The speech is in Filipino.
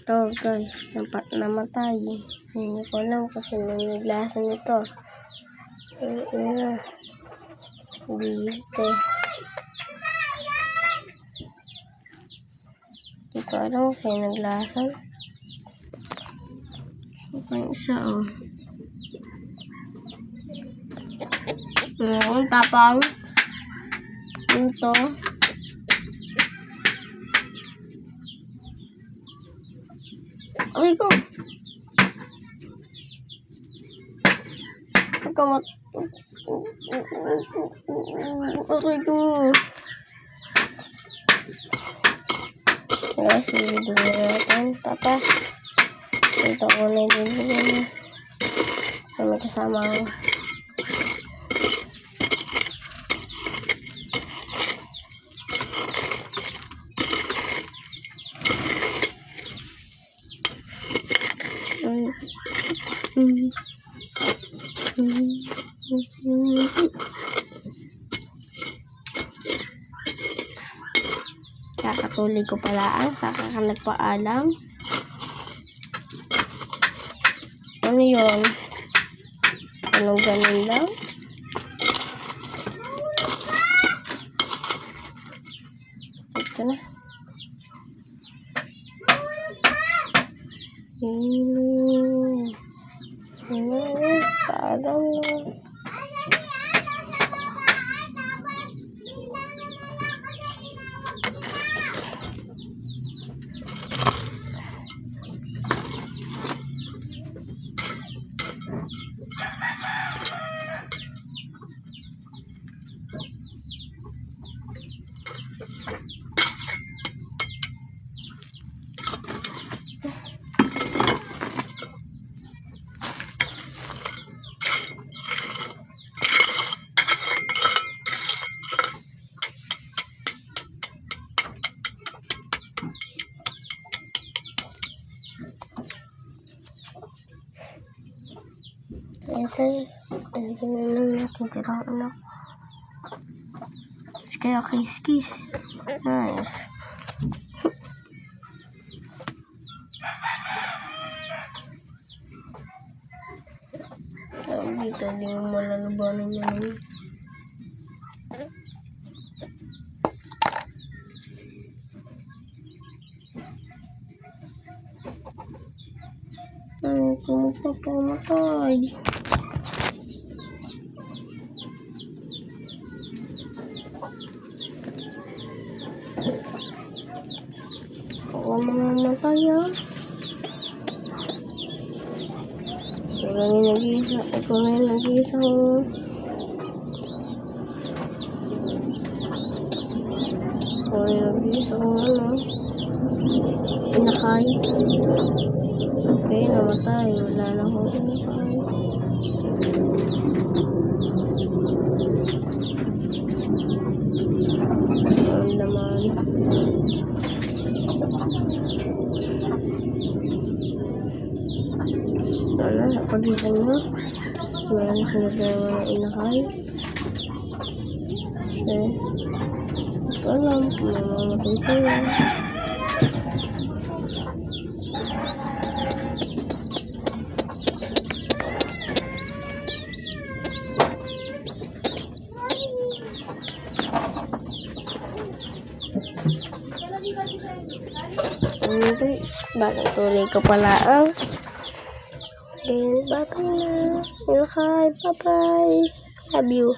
Ito guys, namatay. Hindi ko alam kasi naglasan nito. Biste. Hindi ko alam kasi naglasan. Ito yung isa oh. Ang tapang. Ito. Ay ko. Kamat. Aray ko. Guys, dito natin. Tata. Ito ko na din. May kasamang kakatuloy ko pala ang nagpaalam. Ano yun? Anong ganun lang? Ito na. Parang ito na lang nakitirang anak. Kaya kiss. Nice. Dito, hindi mo malalabanan yan. Ay, kumupapamatay. Ako mamamatay ah. Ikaw na yung nag-iisa. Ikaw na yung nag-iisa. Inakay. Okay, namatay. Wala na akong inakay. Ang laman. Wala, napagitan mo. Wala na sila tayo na inakay. Okay. Wala, mamamatay ko yan. Okay, bakit tuloy ko pala ang then bye-bye na. Okay, bye-bye. Love you.